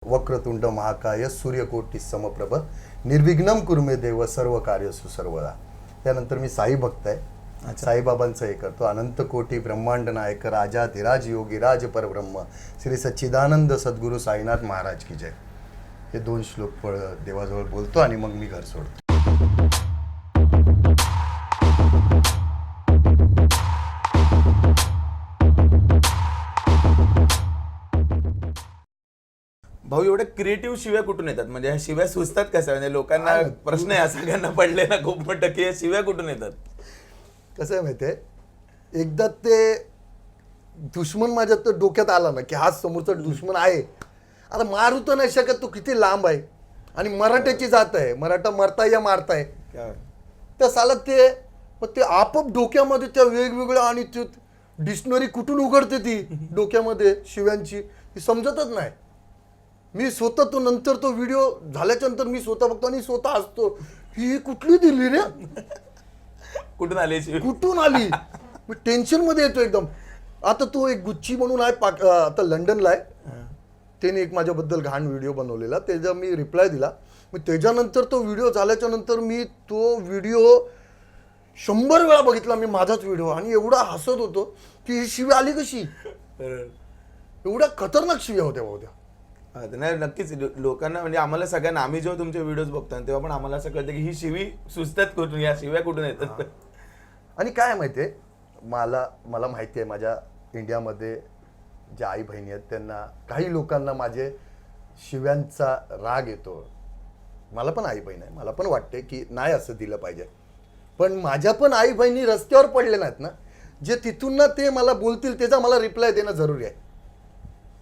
वक्रतुंड महाकाय सूर्यकोटी समप्रभ निर्विघ्नम कुरुमे देव सर्व कार्यसु सर्वदा. त्यानंतर मी साई भक्त आहे. साईबाबांचं हे करतो. अनंत कोटी ब्रह्मांड नायक राजाधिराज योगीराज परब्रह्म श्री सच्चिदानंद सद्गुरू साईनाथ महाराज की जय. हे 2 श्लोक देवाजवळ बोलतो आणि मग मी घर सोडतो. भाऊ एवढ्या क्रिएटिव्ह शिव्या कुठून येतात? म्हणजे ह्या शिव्या सुचतात कशा? म्हणजे लोकांना प्रश्न आहे सगळ्यांना पडले ना खूप मोठं की या शिव्या कुठून येतात? कसं आहे माहिती आहे, एकदा ते दुश्मन माझ्या तर डोक्यात आला ना की हा समोरचा दुश्मन आहे, आता मारू तर नाही शकत, तो किती लांब आहे आणि मराठ्याची जात आहे, मराठा मरताय या मारताय, तर साला ते आपोआप डोक्यामध्ये त्या वेगवेगळ्या आणि ते डिक्शनरी कुठून उघडते ती डोक्यामध्ये शिव्यांची ती समजतच नाही. मी स्वतः तो नंतर तो व्हिडिओ झाल्याच्या नंतर मी स्वतः बघतो आणि स्वतः हसतो, ही कुठली दिली रे, कुठून आली कुठून आली. मी टेन्शन मध्ये येतो एकदम. आता तो एक गुच्ची म्हणून आहे आता लंडनला आहे, त्याने एक माझ्याबद्दल घाण व्हिडिओ बनवलेला, त्याचा मी रिप्लाय दिला. मग त्याच्यानंतर तो व्हिडिओ झाल्याच्या नंतर मी तो व्हिडिओ 100 वेळा बघितला, मी माझाच व्हिडिओ, आणि एवढा हसत होतो की ही शिवी आली कशी. एवढ्या खतरनाक शिव्या होत्या भाऊ त्या. नाही नक्कीच लोकांना म्हणजे आम्हाला सगळ्यांना, आम्ही जेव्हा तुमचे व्हिडिओज बघतो तेव्हा पण आम्हाला असं कळतं की ही शिवी सुचतात कुठून, या शिव्या कुठून येतात. आणि काय माहितीये, मला माहिती आहे माझ्या इंडियामध्ये ज्या आई बहिणी आहेत त्यांना, काही लोकांना माझे शिव्यांचा राग येतो. मला पण आई बहीण आहे, मला पण वाटते की नाही असं दिलं पाहिजे, पण माझ्या पण आई बहिणी रस्त्यावर पडले नाहीत ना, जे तिथून ना ते मला बोलतील त्याचा मला रिप्लाय देणं जरुरी आहे.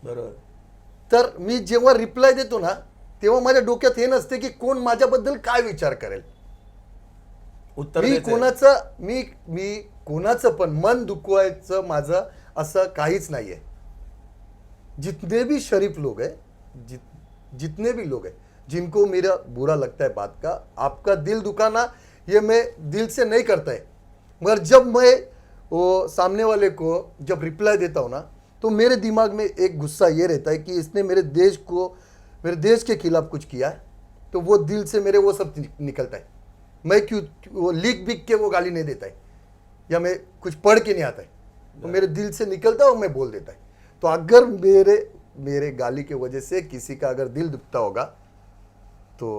बरोबर. तर मी जेव्हा रिप्लाय देतो ना तेव्हा माझ्या डोक्यात हे नसते की कोण माझ्याबद्दल काय विचार करेल. उत्तर मी कोणाचं पण मन दुखवायचं माझं असं काहीच नाहीये. जितने भी शरीफ लोग हैं, जितने भी लोग हैं जिनको मेरा बुरा लगता है बात का, आपका दिल दुखाना ये मैं दिल से नहीं करता है, मगर जब मैं वो सामने वाले को जब रिप्लाई देता हूँ ना तो मेरे दिमाग में एक गुस्सा ये रहता है कि इसने मेरे देश के खिलाफ कुछ किया है, तो वो दिल से मेरे वो सब निकलता है. मैं क्यों वो लिख बिक के वो गाली नहीं देता है, या मैं कुछ पढ़ के नहीं आता है, वो मेरे दिल से निकलता है और मैं बोल देता है. तो अगर मेरे गाली के वजह से किसी का अगर दिल दुखता होगा तो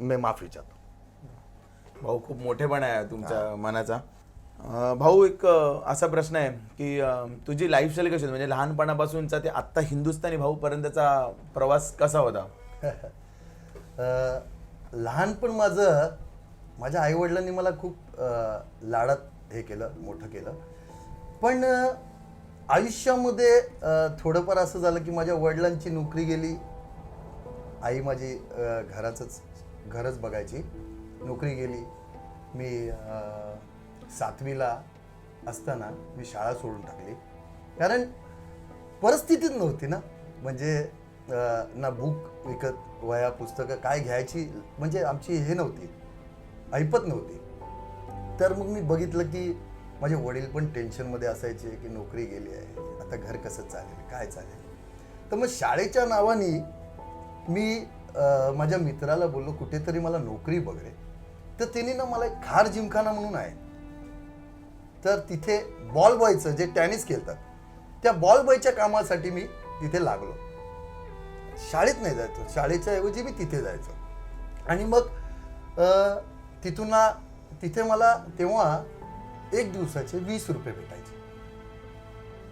मैं माफी चाहता हूँ. भाऊ खूप मोठेपणा आहे तुमच्या मनाचा. भाऊ एक असा प्रश्न आहे की तुझी लाईफस्टाईल कशी होती, म्हणजे लहानपणापासूनचा ते आत्ता हिंदुस्थानी भाऊ पर्यंतचा प्रवास कसा होता? लहानपण माझ्या आईवडिलांनी मला खूप लाडात हे केलं, मोठं केलं, पण आयुष्यामध्ये थोडंफार असं झालं की माझ्या वडिलांची नोकरी गेली. आई माझी घरच बघायची, नोकरी गेली. मी 7वीला असताना मी शाळा सोडून टाकली, कारण परिस्थितीच नव्हती ना, म्हणजे ना बुक विकत, वह्या पुस्तकं काय घ्यायची म्हणजे आमची हे नव्हती, ऐपत नव्हती. तर मग मी बघितलं की माझे वडील पण टेन्शनमध्ये असायचे की नोकरी गेली आहे, आता घर कसं चालेल, काय चालेल. तर मग शाळेच्या नावाने मी माझ्या मित्राला बोललो कुठेतरी मला नोकरी बघ रे. तर त्यांनी ना मला एक खार जिमखाना म्हणून आहे, तर तिथे बॉल बॉयचं जे टेनिस खेळतात त्या बॉल बॉयच्या कामासाठी मी तिथे लागलो. शाळेत नाही जायचो, शाळेच्या ऐवजी मी तिथे जायचो. आणि मग तिथे मला तेव्हा 1 दिवसाचे 20 रुपये भेटायचे.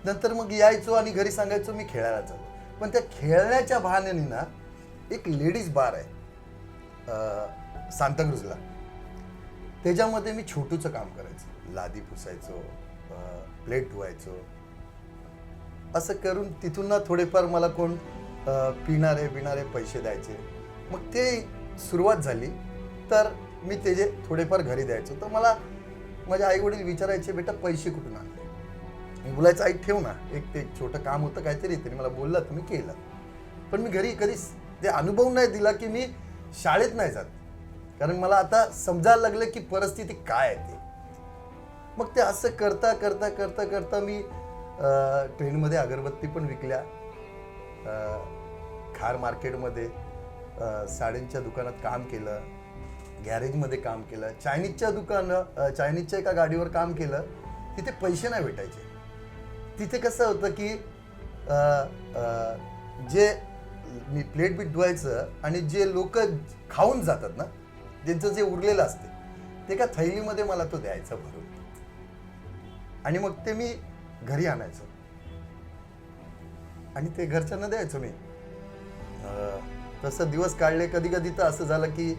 नंतर मग यायचो आणि घरी सांगायचो मी खेळायला चाललो. पण त्या खेळण्याच्या बहाण्याने ना एक लेडीज बार आहे सांताक्रूजला, त्याच्यामध्ये मी छोटूचं काम करायचं, लादी पुसायचो, प्लेट धुवायचो. असं करून तिथून ना थोडेफार मला कोण पिणारे पैसे द्यायचे. मग ते सुरुवात झाली, तर मी त्याचे थोडेफार घरी द्यायचो. तर मला माझे आई वडील विचारायचे बेटा पैसे कुठून आणले. मी बोलायचं आई ठेव ना, ते छोटं काम होतं काहीतरी, तरी मला बोलला तर मी केलं. पण मी घरी कधीच ते अनुभव नाही दिला की मी शाळेत नाही जात, कारण मला आता समजायला लागलं की परिस्थिती काय आहे ते. मग ते असं करता करता करता करता मी ट्रेनमध्ये अगरबत्ती पण विकल्या, खार मार्केटमध्ये साड्यांच्या दुकानात काम केलं, गॅरेजमध्ये काम केलं, चायनीजच्या एका गाडीवर काम केलं. तिथे पैसे नाही भेटायचे. तिथे कसं होतं की जे मी प्लेट बीट धुवायचं आणि जे लोक खाऊन जातात ना, ज्यांचं जे उरलेलं असते ते का थैलीमध्ये मला तो द्यायचा भरून, आणि मग ते मी घरी आणायचो आणि ते घरच्यांना द्यायचो मी. तसं दिवस काढले. कधी कधी तर असं झालं की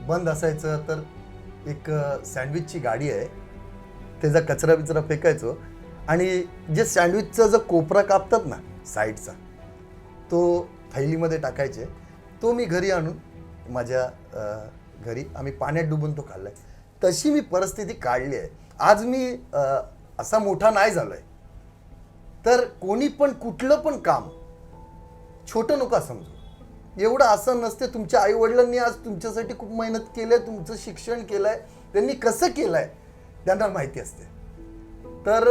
बंद असायचं तर एक सँडविचची गाडी आहे, त्याचा कचरा बिचरा फेकायचो आणि जे सँडविचचा जो कोपरा कापतात ना साईडचा, तो थैलीमध्ये टाकायचे. तो मी घरी आणून माझ्या घरी आम्ही पाण्यात डुबून तो खाल्लाय. तशी मी परिस्थिती काढली आहे. आज मी असा मोठा नाही झालोय. तर कोणी पण कुठलं पण काम छोटं नका समजू. एवढं असं नसते. तुमच्या आई वडिलांनी आज तुमच्यासाठी खूप मेहनत केली, तुमचं शिक्षण केलंय, त्यांनी कसं केलंय त्यांना माहिती असते. तर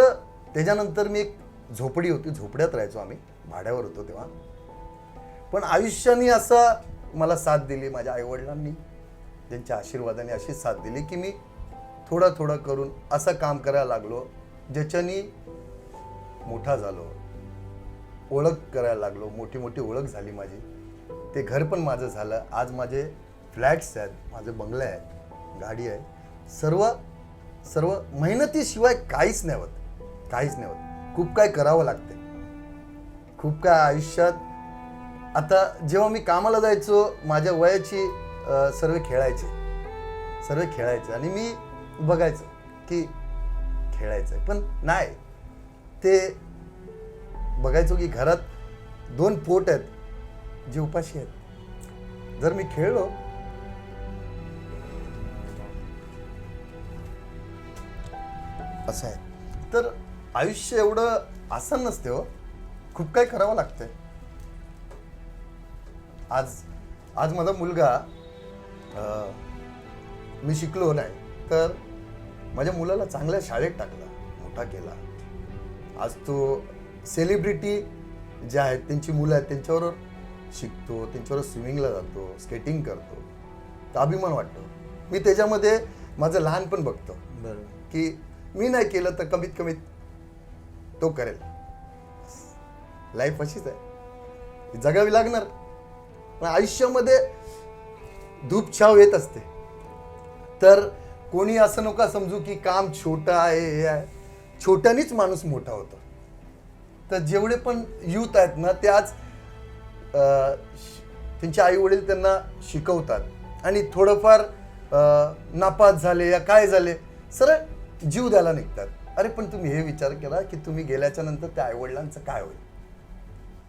त्याच्यानंतर मी एक झोपडी होती, झोपड्यात राहायचो आम्ही, भाड्यावर होतो तेव्हा. पण आयुष्याने असं मला साथ दिली, माझ्या आईवडिलांनी त्यांच्या आशीर्वादाने अशी साथ दिली की मी थोडं थोडं करून असं काम करायला लागलो, ज्याच्यानी मोठा झालो, ओळख करायला लागलो, मोठी मोठी ओळख झाली माझी. ते घर पण माझं झालं. आज माझे फ्लॅट्स आहेत, माझे बंगले आहेत, गाडी आहे. सर्व मेहनतीशिवाय काहीच नाही होत, काहीच नाही होत. खूप काय करावं लागते, खूप काय आयुष्यात. आता जेव्हा मी कामाला जायचो, माझ्या वयाची सर्व खेळायचे आणि मी बघायचो की खेळायचंय, पण नाही. ते बघायचो की घरात 2 पोट आहेत जे उपाशी आहेत. जर मी खेळलो असं आहे तर आयुष्य एवढं आसान नसते हो. खूप काही करावं लागतंय. आज माझा मुलगा, मी शिकलो नाही तर माझ्या मुलाला चांगल्या शाळेत टाकला, मोठा केला. आज तो सेलिब्रिटी जे आहेत त्यांची मुलं आहेत त्यांच्याबरोबर शिकतो, त्यांच्याबरोबर स्विमिंगला जातो, स्केटिंग करतो. तर अभिमान वाटतो. मी त्याच्यामध्ये माझं लहानपण बघतो की मी नाही केलं तर कमीत कमी तो करेल. लाईफ अशीच आहे, जगावी लागणार. पण आयुष्यामध्ये धूप छाव येत असते. तर कोणी असं नका समजू की काम छोटं आहे, हे आहे. छोट्यानेच माणूस मोठा होतो. तर जेवढे पण यूथ आहेत ना, ते आज त्यांचे आई वडील त्यांना शिकवतात आणि थोडंफार नापास झाले या काय झाले, सरळ जीव द्यायला निघतात. अरे पण तुम्ही हे विचार केला की तुम्ही गेल्याच्या नंतर त्या आई वडिलांचं काय होईल.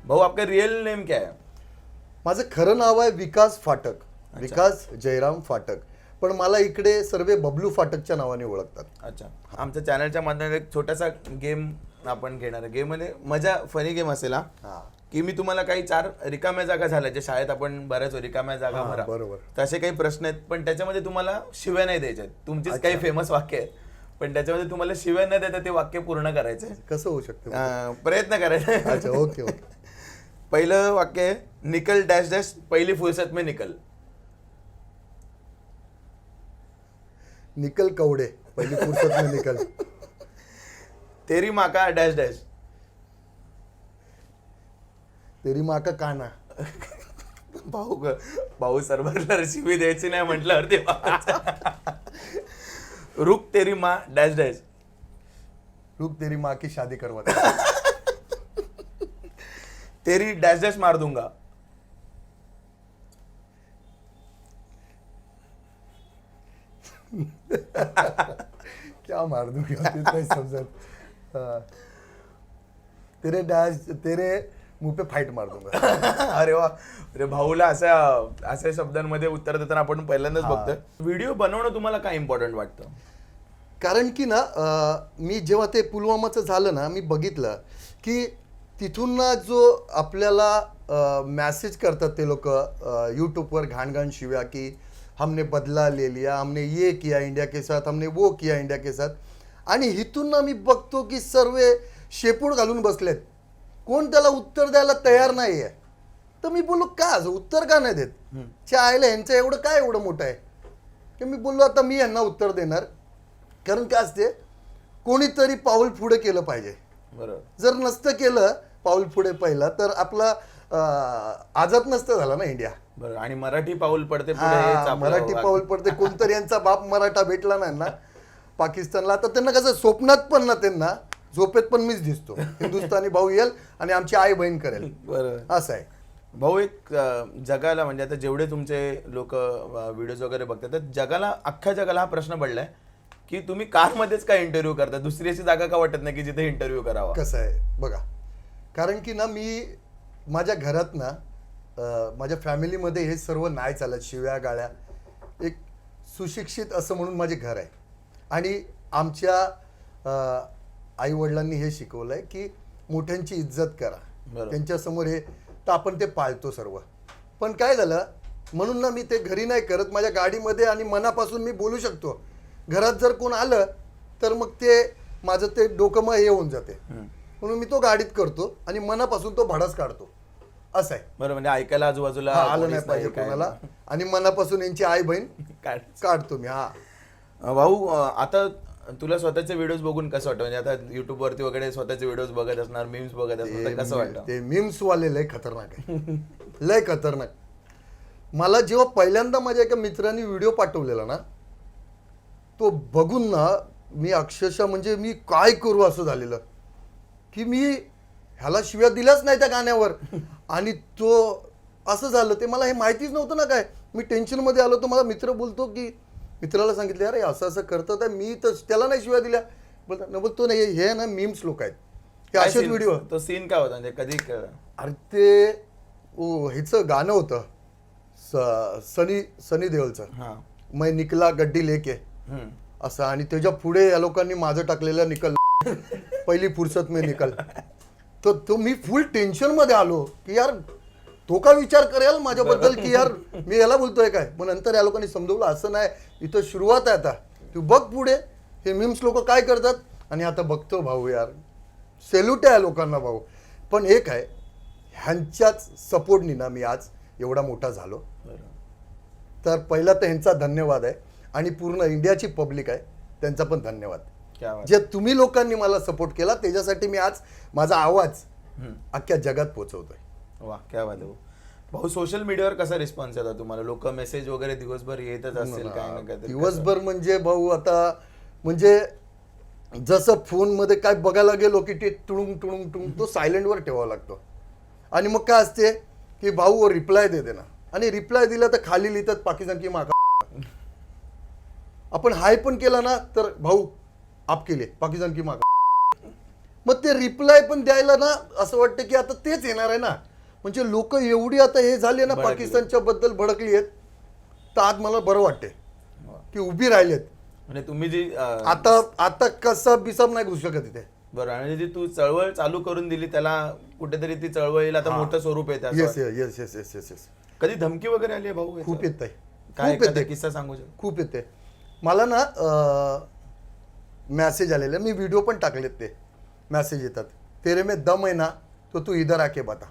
भाऊ, आपका रियल नेम क्या है? माझं खरं नाव आहे विकास फाटक, विकास जयराम फाटक. पण मला इकडे सर्व बबलू फाटकच्या नावाने ओळखतात. अच्छा. आमच्या चॅनलच्या माध्यमातून एक छोटासा गेम आपण घेणार आहे. गेम मध्ये मजा, फनी गेम असेल हा, की मी तुम्हाला काही 4 रिकाम्या जागा झाल्या, जे शाळेत आपण बऱ्याच रिकाम्या जागा भरा, बरोबर, तसे काही प्रश्न आहेत. पण त्याच्यामध्ये तुम्हाला शिव्या नाही द्यायच्या आहेत. तुमचीच काही फेमस वाक्य आहेत, पण त्याच्यामध्ये तुम्हाला शिव्या न देता ते वाक्य पूर्ण करायचे. कसं होऊ शकतं? प्रयत्न करायचा. अच्छा, ओके ओके. पहिलं वाक्य आहे, निकल डॅश डॅश पहिली फुर्सत में निकल. निकल कवडे पहिली फुर्सत में निकल. तेरी माँ का डॅश डॅश. तेरी माँ का काना. भाऊ सर्वांना शिवी द्यायची नाही म्हटल्यावरती रुक तेरी माँ डॅश डॅश. रुक तेरी माँ की शादी करवा. तेरी डॅश डॅश मार दूंगा. क्या मार दूंगा, ते नाही समजत. तेरे मुंह पे फाईट मार दूंगा. अरे वा. अरे भाऊला अशा शब्दांमध्ये उत्तर देताना आपण पहिल्यांदाच बघतोय. व्हिडिओ बनवणं तुम्हाला काय इम्पॉर्टंट वाटतं? कारण की ना, मी जेव्हा ते पुलवामाचं झालं ना, मी बघितलं की तिथून ना जो आपल्याला मॅसेज करतात ते लोक यूट्यूबवर घाण शिव्या की हमने बदला ले लिया, हमने ये किया इंडिया के साथ, हमने वो किया इंडिया के साथ. आणि इथून ना मी बघतो की सर्व शेपूट घालून बसलेत. कोण त्याला उत्तर द्यायला तयार नाही आहे. तर मी बोललो का असं उत्तर का नाही देत च्या आईला यांचं एवढं काय एवढं मोठं आहे की मी बोललो आता मी यांना उत्तर देणार कारण काय असते कोणीतरी पाऊल पुढे केलं पाहिजे बरोबर जर नसतं केलं पाऊल पुढे पहिला तर आपला आझाद नसतं झाला ना इंडिया बरोबर आणि मराठी पाऊल पडते पुढे हेच आपलं मराठी वाक्य. पाऊल पडते कोणतरी यांचा बाप मराठा भेटला नाही ना पाकिस्तानला तर त्यांना कसं स्वप्नात पण ना त्यांना झोपेत पण मीच दिसतो हिंदुस्थानी भाऊ येईल आणि आमची आई बहीण करेल बरोबर असं आहे भाऊ एक जगाला म्हणजे आता जेवढे तुमचे लोक व्हिडिओज वगैरे बघतात तर जगाला अख्ख्या जगाला हा प्रश्न पडलाय की तुम्ही कारमध्येच काय इंटरव्ह्यू करता दुसरी अशी जागा का वाटत नाही की जिथे इंटरव्ह्यू करावा कसं आहे बघा कारण की ना मी माझ्या घरात ना माझ्या फॅमिलीमध्ये हे सर्व नाही चालत शिव्या गाळ्या एक सुशिक्षित असं म्हणून माझे घर आहे आणि आमच्या आईवडिलांनी हे शिकवलं आहे की मोठ्यांची इज्जत करा बरोबर. त्यांच्यासमोर हे तर आपण ते पाळतो सर्व पण काय झालं म्हणून ना मी ते घरी नाही करत माझ्या गाडीमध्ये आणि मनापासून मी बोलू शकतो घरात जर कोण आलं तर मग ते माझं ते डोकं मग हे होऊन जाते म्हणून मी तो गाडीत करतो आणि मनापासून तो भडास काढतो असं आहे बरोबर म्हणजे ऐकायला आजूबाजूला आलं कोणीच नाही पाहिजे काय कोणाला आणि मनापासून यांची आई बहीण काय काढतो मी हा भाऊ आता तुला स्वतःचे व्हिडिओज बघून कसं वाटतं म्हणजे आता युट्यूब वरती वगैरे स्वतःचे व्हिडिओज बघत असणार मीम्स बघत असणार तर कसं वाटतं ते मीम्स वाले लय खतरनाक आहे लय खतरनाक मला जेव्हा पहिल्यांदा माझ्या एका मित्राने व्हिडिओ पाठवलेला ना तो बघून ना मी अक्षरशः म्हणजे मी काय करू असं झालेलं की मी ह्याला शिव्या दिल्याच नाही त्या गाण्यावर आणि तो असं झालं ते मला हे माहितीच नव्हतं ना काय मी टेन्शनमध्ये आलो तर मला मित्र बोलतो की मित्राला सांगितलं अरे असं असं करतं तर मी तर त्याला नाही शिव्या दिल्या बोलतो नाही हे ना मीम्स लोक आहेत हे काय असेच scene- व्हिडिओ तो सीन काय होता म्हणजे कधी अरे ते ह्याचं गाणं होतं सनी देओलचं हा मै निकला गड्डी लेके हम्म. असं आणि त्याच्या पुढे या लोकांनी माझं टाकलेलं निकल पहिली फुरसत में निकल तर तो मी फुल टेन्शन मध्ये आलो की यार तो का विचार करेल माझ्याबद्दल की यार मी याला बोलतोय काय मग नंतर या लोकांनी समजवलं असं नाही इथं सुरुवात आहे आता तू बघ पुढे हे मीम्स लोक काय करतात आणि आता बघतो भाऊ यार सेल्यूट आहे या लोकांना भाऊ पण एक आहे ह्यांच्याच सपोर्टनी ना मी आज एवढा मोठा झालो तर पहिला तर ह्यांचा धन्यवाद आहे आणि पूर्ण इंडियाची पब्लिक आहे त्यांचा पण धन्यवाद क्या बात. जे तुम्ही लोकांनी मला सपोर्ट केला त्याच्यासाठी मी आज माझा आवाज हम्म. अख्ख्या जगात पोहोचवतोय वा क्या बात आहे भाऊ. भाऊ सोशल मीडियावर कसा रिस्पॉन्स येतो तुम्हाला लोक मेसेज वगैरे दिवसभर येतच असतील काय ना काय दिवसभर म्हणजे भाऊ आता म्हणजे जसं फोनमध्ये काय बघायला गेलो की ते टुणूंग टुणूंग टुणूंग तो सायलेंटवर ठेवावा लागतो आणि मग काय असते की भाऊ रिप्लाय देते ना आणि रिप्लाय दिला तर खाली लिहितात पाकिस्तान की मागा आपण हाय पण केला ना तर भाऊ आप केले पाकिस्तान की मागा मग ते रिप्लाय पण द्यायला ना असं वाटतं की आता तेच येणार आहे ना म्हणजे लोक एवढी आता हे झाले ना भडकली. पाकिस्तानच्या बद्दल भडकली आहेत तर आज मला बरं वाटते की उभी राहिलेत म्हणजे तुम्ही जी आता कसं बिसाब नाही घुसू शकत इथे बरं आणि जी तू चळवळ चालू करून दिली त्याला कुठेतरी ती चळवळीला आता मोठं स्वरूप येतं असं येस वाटतं. Yes yes yes yes yes कधी धमकी वगैरे आली आहे भाऊ खूप येत आहे काय खूप एखादा येते किस्सा सांगू शकतो खूप येते मला ना मैसेज आलेले मी व्हिडिओ पण टाकलेत ते मैसेज येतात तेरे में दम है ना तो तू इधर आके बता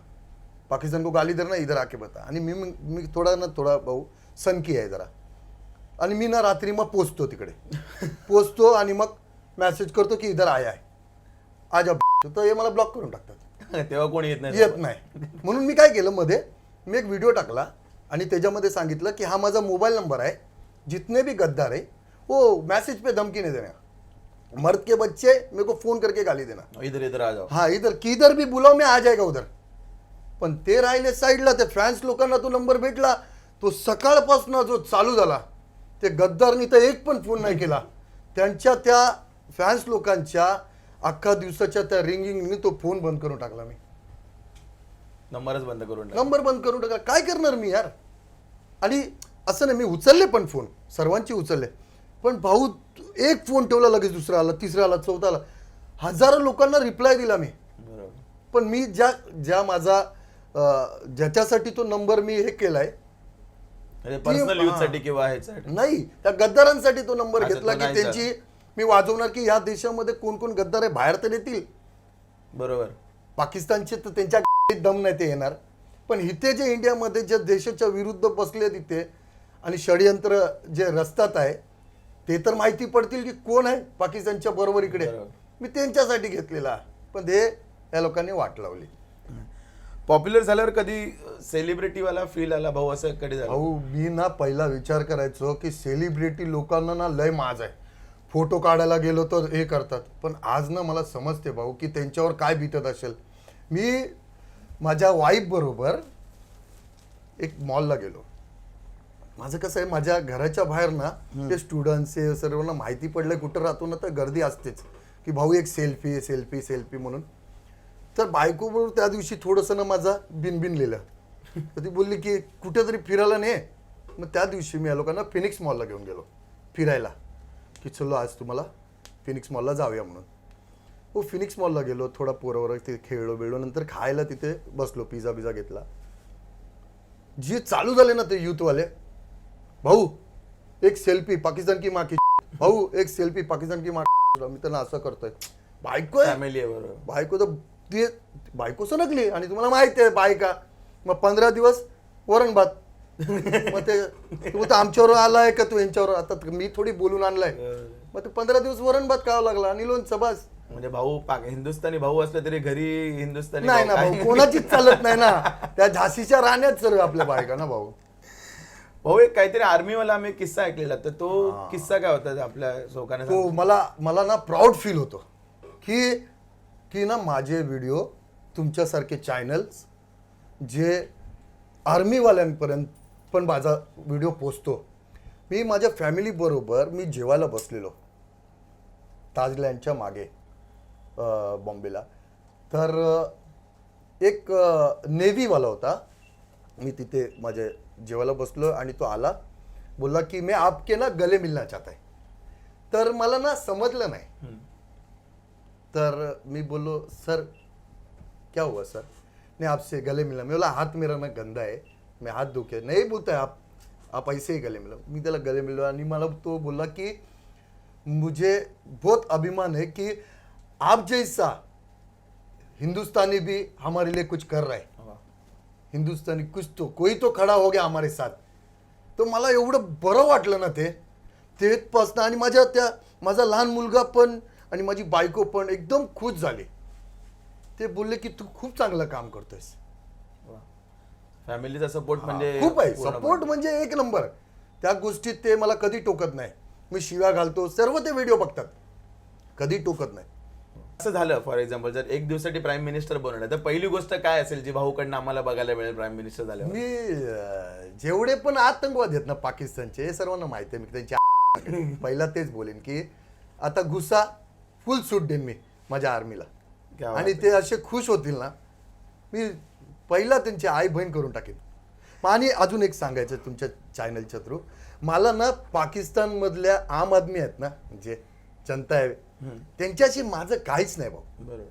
पाकिस्तान को गाली देना इधर आके बता आणि मी थोडा भाऊ सनकी आहे जरा आणि मी ना रात्री मग पोचतो तिकडे पोचतो आणि मग मेसेज करतो की इधर आया आहे आज तर हे मला ब्लॉक करून टाकतात तेव्हा कोणी येत नाही येत नाही म्हणून मी काय केलं मध्ये मी एक व्हिडिओ टाकला आणि त्याच्यामध्ये सांगितलं की हा माझा मोबाईल नंबर है जितने भी गद्दार है वो मैसेज पे धमकी नहीं देना मर्द के बच्चे मेरे को फोन करके गाली देना इधर इधर आ जाओ हाँ इधर किधर भी बुलाव मैं आ जाएगा उधर पण ते राहिले साईडला ते फॅन्स लोकांना तो नंबर भेटला तो सकाळपासून जो चालू झाला ते गद्दारनी तर एक पण फोन नाही केला त्यांच्या त्या फॅन्स लोकांच्या अख्खा दिवसाच्या त्या रिंगिंगनी तो फोन बंद करून टाकला मी नंबरच बंद करून टाक. नंबर बंद करून टाकला काय करणार मी यार आणि असं नाही मी उचलले पण फोन सर्वांची उचलले पण भाऊ एक फोन ठेवला लगेच दुसरा आला तिसरा आला चौथा आला हजारो लोकांना रिप्लाय दिला मी बरोबर पण मी ज्या माझा ज्याच्यासाठी तो नंबर मी हे केलाय म्हणजे पर्सनल यूज साठी किंवा ह्यासाठी नाही त्या गद्दारांसाठी तो नंबर अच्छा, घेतला तो की नाही त्यांची मी वाजवणार की या देशामध्ये कोण कोण गद्दार आहे बाहेर तर येतील बरोबर पाकिस्तानचे तर त्यांच्या दम नाही ते येणार पण इथे जे इंडियामध्ये जे देशाच्या विरुद्ध बसले तिथे आणि षडयंत्र जे रस्त्यात आहे ते तर माहिती पडतील की कोण आहे पाकिस्तानच्या बरोबर इकडे. बरोबर. मी त्यांच्यासाठी घेतलेला, पण ते या लोकांनी वाट लावली. पॉप्युलर झाल्यावर कधी सेलिब्रिटीवाला फील आला भाऊ, असं कधी झालं? भाऊ मी ना पहिला विचार करायचो की सेलिब्रिटी लोकांना ना लय माज आहे, फोटो काढायला गेलो तर हे करतात. पण आज ना मला समजते भाऊ की त्यांच्यावर काय बीतत असेल. मी माझ्या वाईफ बरोबर एक मॉलला गेलो. माझं कसं आहे, माझ्या घराच्या बाहेर ना ते स्टुडंट्स हे सर्वांना माहिती पडलं कुठं राहतो ना तर गर्दी असतेच की भाऊ एक सेल्फी सेल्फी सेल्फी म्हणून. तर बायको बरोबर त्या दिवशी थोडंसं ना माझा बिनबिनलेलं. तर ती बोलली की कुठेतरी फिरायला ने. मग त्या दिवशी मी या लोकांना फिनिक्स मॉलला घेऊन गेलो फिरायला की चलो आज तुम्हाला फिनिक्स मॉलला जाऊया म्हणून. हो फिनिक्स मॉलला गेलो, थोडा पोरावर तिथे खेळलो बिळलो, नंतर खायला तिथे बसलो, पिझ्झा बिझा घेतला. जे चालू झाले ना ते युथवाले, भाऊ एक सेल्फी पाकिस्तान की माँ की, भाऊ एक सेल्फी पाकिस्तान की माँ की. मी त्यांना असं करतोय, बायको आहे, फॅमिली आहे बरोबर. बायको तर ते बायको सनकली. आणि तुम्हाला माहिती आहे बायका, मग 15 दिवस वरण भात. मग ते तू तर आमच्यावर आलाय का तू यांच्यावर, आता मी थोडी बोलून आणलाय. मग ते 15 दिवस वरण भात खावं लागला आणि लोणचं बस. म्हणजे भाऊ हिंदुस्थानी भाऊ असले तरी घरी हिंदुस्थानी नाही ना भाऊ भाऊ, कोणाचीच चालत नाही ना, त्या झाशीच्या राण्यात सर्व आपल्या बायका ना भाऊ. भाऊ एक काहीतरी आर्मीवाला आम्ही किस्सा ऐकलेला, तर तो किस्सा काय होता आपल्या शोकाने? तो मला ना प्राऊड फील होतो की ना माझे व्हिडिओ तुमच्यासारखे चॅनल्स जे आर्मीवाल्यांपर्यंत पण माझा व्हिडिओ पोचतो. मी माझ्या फॅमिली बरोबर मी जेवायला बसलेलो ताजलँडच्या मागे बॉम्बेला. तर एक नेव्हीवाला होता, मी तिथे माझे जेवायला बसलो आणि तो आला, बोलला की मैं आपके ना गले मिलना चाहता है. तर मला ना समजलं नाही. तर मी बोलो सर क्या हुआ सर, नहीं आपसे गले मिला. मैं बोला हाथ मेरा ना गंदा है, मैं हाथ धो के. नहीं बोलता है आप ऐसे ही गले मिलो. मी त्याला गले मिलो आणि मला तो बोलला की मुझे बहुत अभिमान है कि आप जैसा हिंदुस्तानी भी हमारे लिए कुछ कर रहा है. हिंदुस्तानी कुछ तो कोई तो खड़ा हो गया हमारे साथ. तो मला एवढं बरं वाटलं ना ते पासन. आणि माझा लहान मुलगा पण आणि माझी बायको पण एकदम खुश झाली. ते बोलले की तू खूप चांगलं काम करतोयस. फॅमिलीचा सपोर्ट म्हणजे खूप आहे, सपोर्ट म्हणजे एक नंबर. त्या गोष्टीत ते मला कधी टोकत नाही. मी शिव्या घालतो, सर्व ते व्हिडिओ बघतात, कधी टोकत नाही. असं झालं फॉर एक्झाम्पल जर एक दिवसासाठी प्राईम मिनिस्टर बनवलं तर पहिली गोष्ट काय असेल जी भाऊकडनं आम्हाला बघायला मिळेल प्राईम मिनिस्टर झाल्यावर? मी जेवढे पण आतंकवाद आहेत ना पाकिस्तानचे, हे सर्वांना माहिती आहे. मी त्यांची पहिला तेच बोलेन की आता घुसा, फुल सूट देईन मी माझ्या आर्मीला. आणि ते असे खुश होतील ना, मी पहिला त्यांची आई बहीण करून टाकेन. आणि अजून एक सांगायचं तुमच्या चॅनलच्या थ्रू, मला ना पाकिस्तानमधल्या आम आदमी आहेत ना, जे जनता आहे, त्यांच्याशी माझं काहीच नाही भाऊ. बरोबर.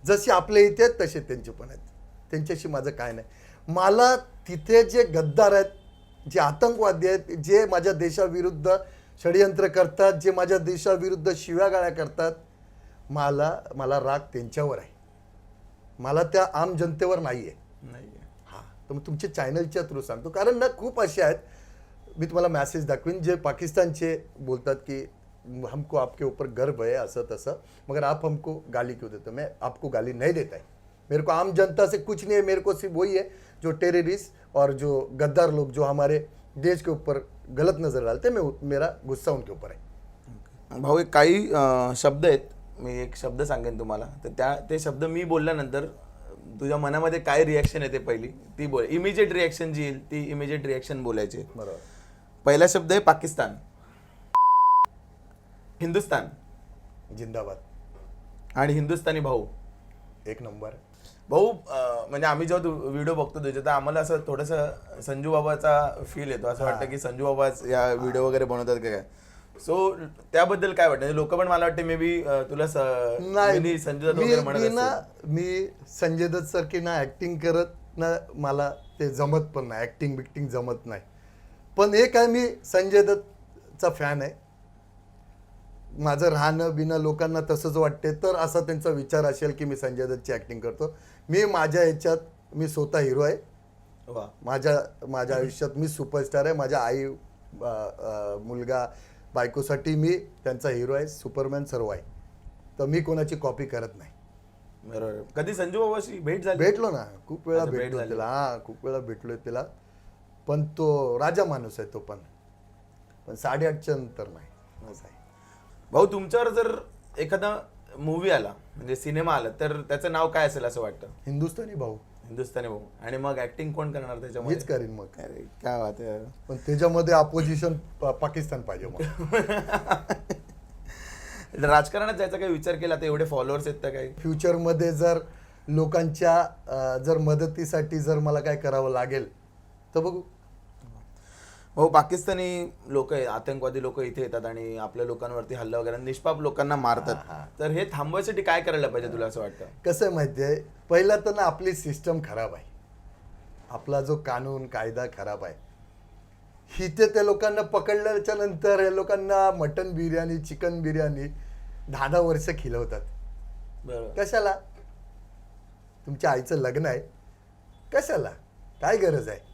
जसे आपल्या इथे आहेत तसे त्यांचे पण आहेत, त्यांच्याशी माझं काय नाही. मला तिथे जे गद्दार आहेत, जे आतंकवादी आहेत, जे माझ्या देशाविरुद्ध षडयंत्र करतात, जे माझ्या देशाविरुद्ध शिव्यागाळ्या करतात, मला राग त्यांच्यावर आहे, मला त्या आम जनतेवर नाही आहे. हां, तर मग तुमच्या चॅनलच्या थ्रू सांगतो, कारण ना खूप असे आहेत, मी तुम्हाला मॅसेज दाखवीन, जे पाकिस्तानचे बोलतात की हमको आपके ऊपर गर्व है असं तसं, मगर आप हमको गाली क्यों देते हो? मैं आपको गाली नहीं देता है. मेरे को आम जनता से कुछ नहीं है, मेरे को सिर्फ वही है जो टेररिस्ट और जो गद्दार लोग जो हमारे देश के ऊपर गलत नजर डालते हैं, मेरा गुस्सा उनके ऊपर है. भाऊ एक काही शब्द आहेत, मी एक शब्द सांगेन तुम्हाला, तर ते शब्द मी बोलल्यानंतर तुझ्या मनामध्ये काय रिॲक्शन येते पहिली ती बोल. इमिजिएट रिॲक्शन जी येईल ती इमिजिएट रिॲक्शन बोलायची. बरोबर. पहिला शब्द आहे पाकिस्तान. हिंदुस्तान जिंदाबाद. आणि हिंदुस्थानी भाऊ एक नंबर. भाऊ म्हणजे आम्ही जेव्हा व्हिडिओ बघतो तुझे तर आम्हाला असं थोडंसं संजू बाबाचा फील येतो, असं वाटतं की संजू बाबाच या व्हिडिओ वगैरे बनवतात का काय. सो त्याबद्दल काय वाटतं? लोक पण मला वाटतं मे बी तुला नाही, संजू दत्त वगैरे म्हणत असतील. मी संजय दत्त सारखी ना ऍक्टिंग करत ना, मला ते जमत पण नाही, ऍक्टिंग बिक्टिंग जमत नाही. पण एक आहे, मी संजय दत्तचा फॅन आहे. माझं राहणं बिणं लोकांना तसंच वाटते, तर असा त्यांचा विचार असेल की मी संजय दत्तची ऍक्टिंग करतो. मी माझ्या ह्याच्यात मी स्वतः हिरो आहे वा. माझ्या आयुष्यात मी सुपरस्टार आहे. माझ्या आई मुलगा बायकोसाठी मी त्यांचा हिरो आहे, सुपरमॅन सर्व आहे. तर मी कोणाची कॉपी करत नाही. बरोबर. कधी संजू बाबाशी भेट झाली? भेटलो ना, खूप वेळा अच्छा, भेट भेटलो झाली. त्याला. हा, खूप वेळा भेटलोय त्याला. पण तो राजा माणूस आहे तो पण 8:30च्या नंतर नाही असं आहे. भाऊ, तुमच्यावर जर एखादा मूवी आला म्हणजे सिनेमा आला तर त्याचं नाव काय असेल असं वाटतं? हिंदुस्थानी भाऊ हिंदुस्थानी भाऊ. आणि मग ऍक्टिंग कोण करणार त्याच्यामध्ये? मीच करीन मग. अरे काय बात आहे. पण त्याच्यामध्ये अपोजिशन पाकिस्तान पाहिजे मग. राजकारणात जायचा काही विचार केला तर एवढे फॉलोअर्स आहेत तर काही? फ्युचरमध्ये जर लोकांच्या जर मदतीसाठी जर मला काय करावं लागेल तर बघू. हो, पाकिस्तानी लोक आतंकवादी लोक इथे येतात आणि आपल्या लोकांवरती हल्ला वगैरे निष्पाप लोकांना मारतात. तर हे थांबवायसाठी काय करायला पाहिजे तुला असं वाटतं? कसं आहे माहिती आहे, पहिला तर ना आपली सिस्टम खराब आहे. आपला जो कानून कायदा खराब आहे. इथे त्या लोकांना पकडल्याच्या नंतर या लोकांना मटन बिर्याणी, चिकन बिर्याणी 10 वर्ष खिलवतात. बरोबर. कशाला? तुमच्या आईचं लग्न आहे, कशाला? काय गरज आहे?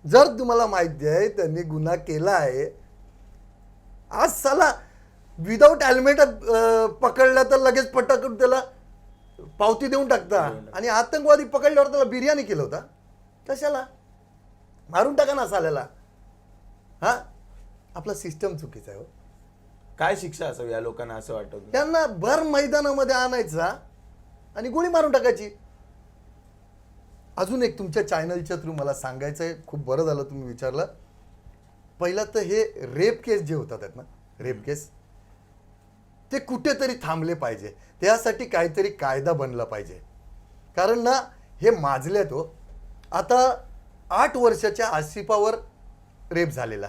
जर तुम्हाला माहिती आहे त्यांनी गुन्हा केला आहे, आज साला विदाऊट हेल्मेट पकडला तर लगेच पटकन त्याला पावती देऊन टाकता. आणि आतंकवादी पकडल्यावर त्याला बिर्याणी केलं होता, कशाला? मारून टाका ना साल्याला. हा, आपला सिस्टम चुकीचा आहे. काय शिक्षा असावी या लोकांना असं वाटतं? त्यांना भर मैदानामध्ये आणायचा आणि गोळी मारून टाकायची. अजून एक तुमच्या चॅनलच्या थ्रू मला सांगायचं आहे, खूप बरं झालं तुम्ही विचारलं. पहिला तर हे रेप केस जे होतात आहेत ना, रेप केस, ते कुठेतरी थांबले पाहिजे. त्यासाठी काहीतरी कायदा बनला पाहिजे. कारण ना हे माजले तो. आता 8 वर्षाच्या आसिफावर रेप झालेला,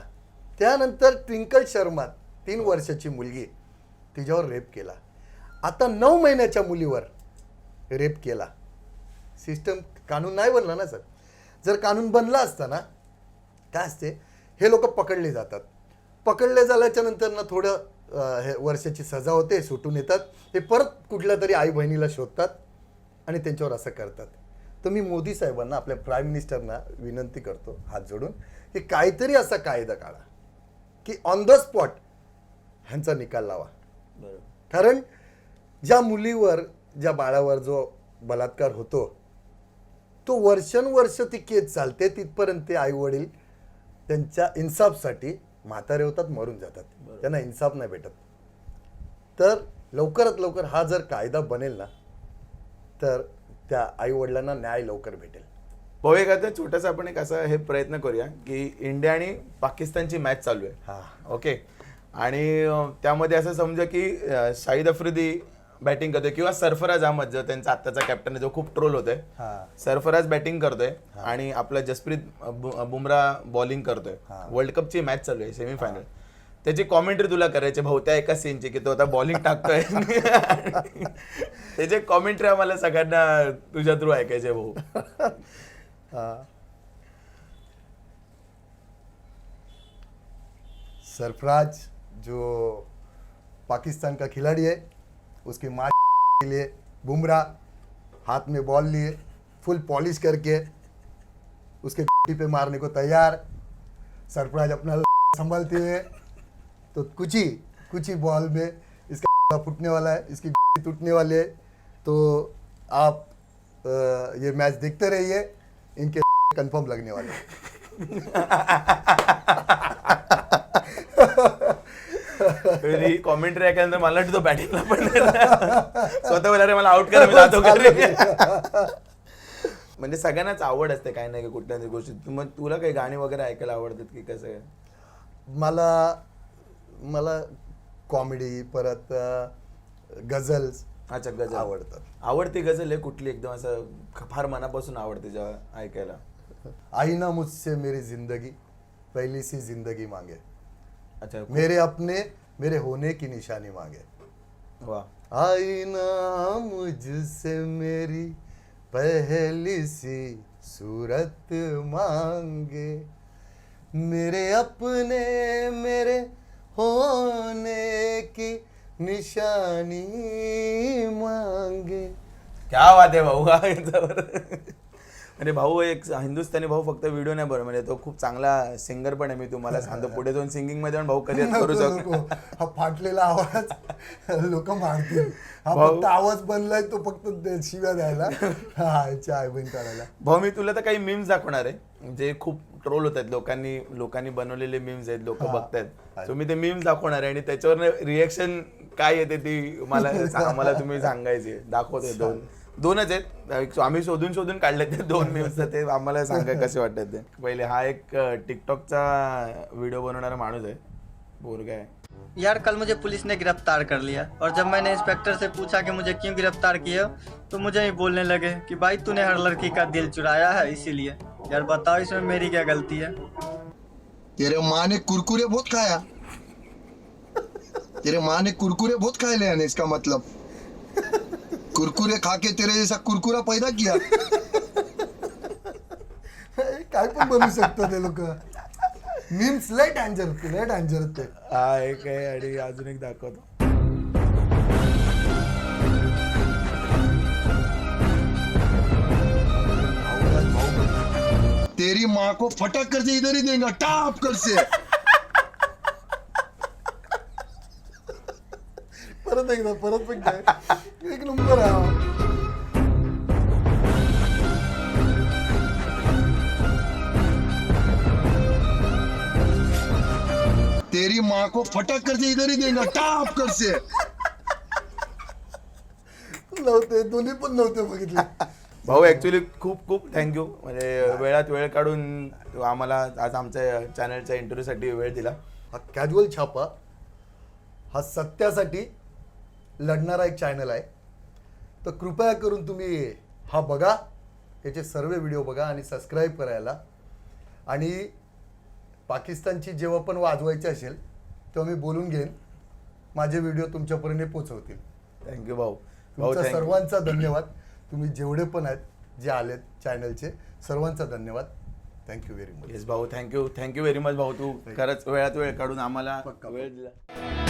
त्यानंतर ट्विंकल शर्मा 3 वर्षाची मुलगी, तिच्यावर रेप केला. आता 9 महिन्याच्या मुलीवर रेप केला. सिस्टम, कानून नाही बनला ना सर. जर कानून बनला असता ना, काय असते, हे लोक पकडले जातात. पकडले झाल्याच्या नंतर ना थोडं हे वर्षाची सजा होते, सुटून येतात. ते परत कुठल्या तरी आई बहिणीला शोधतात आणि त्यांच्यावर असं करतात. तर मी मोदी साहेबांना, आपल्या प्राईम मिनिस्टरना विनंती करतो हात जोडून की काहीतरी असा कायदा काढा की ऑन द स्पॉट ह्यांचा निकाल लावा. बरोबर. कारण ज्या मुलीवर, ज्या बाळावर जो बलात्कार होतो तो वर्षानुवर्ष ती केस चालते. तिथपर्यंत ते आई वडील त्यांच्या इन्साफसाठी म्हातारे होतात, मरून जातात. त्यांना इन्साफ नाही भेटत. तर लवकरात लवकर हा जर कायदा बनेल ना तर त्या आई वडिलांना न्याय लवकर भेटेल. भाऊ, एक आता छोटासा आपण एक असा हे प्रयत्न करूया की इंडिया आणि पाकिस्तानची मॅच चालू आहे. हा, ओके. आणि त्यामध्ये असं समजा की शाहिद आफ्रिदी बॅटिंग करतोय किंवा सरफराज अहमद जो त्यांचा आत्ताचा कॅप्टन आहे, जो खूप ट्रोल होतोय. हा, सरफराज बॅटिंग करतोय आणि आपला जसप्रीत बुमराह बॉलिंग करतोय. वर्ल्ड कपची मॅच चालू आहे, सेमीफायनल. त्याची कॉमेंट्री तुला करायची भाऊ, त्या एका सीनची की तो आता बॉलिंग टाकतोय. त्याचे कॉमेंट्री आम्हाला सगळ्यांना तुझ्या थ्रू ऐकायचे भाऊ. सरफराज जो पाकिस्तान का खिलाड़ी है, उसकी माँ के लिए बुमराह हाथ में बॉल लिए फुल पॉलिश करके उसके पे मारने को तैयार. सरफराज अपना संभालते हुए तो कुछ ही बॉल में इसका फूटने वाला है, इसकी टूटने वाली है. तो आप ये मैच देखते रहिए, इनके कंफर्म लगने वाले हैं. कॉमेंट्री ऐकल्यानंतर मला वाटतं तो बॅटिंगला पण स्वतः बोला रे मला आउट करा, मी जातो घरी. म्हणजे सगळ्यांनाच आवड असते काही नाही कुठल्या तरी गोष्टी. मग तुला काही गाणी वगैरे ऐकायला आवडतात की कसं आहे? मला कॉमेडी, परत गझल्स अच्छा, गझल आवडतात. आवडती गझल आहे कुठली एकदम असं फार मनापासून आवडते जेव्हा ऐकायला? आईना मुझसे मेरी जिंदगी, पहली सी जिंदगी मांगे, अच्छा, मेरे अपने मेरे होने की निशानी मांगे. वा. आईना मुझसे मेरी पहली सी सूरत मांगे, मेरे अपने मेरे होने की निशानी मांगे. क्या बात आहे भाऊ. म्हणजे भाऊ एक हिंदुस्थानी भाऊ फक्त व्हिडिओ नाही बरं, म्हणजे तो खूप चांगला सिंगर पण आहे. मी तुम्हाला सांगतो पुढे जाऊन सिंगिंग मध्ये पण भाऊ कधी करू शकतो. नको. हा फाटलेला आवाज लोक मारतील. हा फक्त आवाज बनलाय तो फक्त शिव्या द्यायला, हा आई बहीण काढायला. भाऊ मी तुला तर काही मीम्स दाखवणार आहे जे खूप ट्रोल होत आहेत, लोकांनी बनवलेले मीम्स आहेत, लोक बघतायत. मी ते मीम्स दाखवणार आहे आणि त्याच्यावर रिएक्शन काय येते ती मला तुम्ही सांगायची. दाखवतोय दोनच आहेत, आम्ही शोधून काढले ते 2 मीम्स. ते आम्हाला सांगा कसे वाटतात ते. पहिले हा एक टिकटॉकचा व्हिडिओ बनवणारा माणूस आहे, पोरगा आहे. यार कल मुझे पुलिस ने गिरफ्तार कर लिया और जब मैंने इंस्पेक्टर से पूछा कि मुझे क्यों गिरफ्तार किया तो मुझे ही बोलने लगे कि भाई तूने हर लड़की का दिल चुराया है इसीलिए। यार बताओ इसमें मेरी क्या गलती है? तेरे माँ ने कुरकुरे बहुत खाया, तेरे माँ ने कुरकुरे बहुत खाए ले, इसका मतलब कुरकुरे खा के तेरे जैसा कुरकुरा पैदा किया। काय पण बनवू शकतो ते लोक. मीम्स लय डेंजर ते. हा एक आहे आणि अजून एक दाखवतो. तेरी माँ को फटक कर से इधर ही देगा, टाप कर से. परत पण काय एक नंबर आहे. तेरी माँ को फटक कर से इधर ही देगा, टाप कर से. नव्हते दोन्ही पण नव्हते बघितले. भाऊ ऍक्च्युली खूप थँक्यू, म्हणजे वेळात वेळ काढून आम्हाला आज आमच्या चॅनलच्या इंटरव्ह्यूसाठी वेळ दिला. हा कॅज्युअल छापा हा सत्यासाठी लढणारा एक चॅनल आहे. तर कृपया करून तुम्ही हा बघा, त्याचे सर्व व्हिडिओ बघा आणि सबस्क्राईब करायला. आणि पाकिस्तानची जेव्हा पण वाजवायची असेल तेव्हा मी बोलून घेईन, माझे व्हिडिओ तुमच्यापर्यंत पोहोचवतील. थँक्यू भाऊ. तुमचा सर्वांचा धन्यवाद. तुम्ही जेवढे पण आहेत जे आलेत चॅनलचे सर्वांचा धन्यवाद. Thank you very much. येस भाऊ, थँक्यू व्हेरी मच भाऊ. तू खरंच वेळात वेळ काढून आम्हाला वेळ दिला.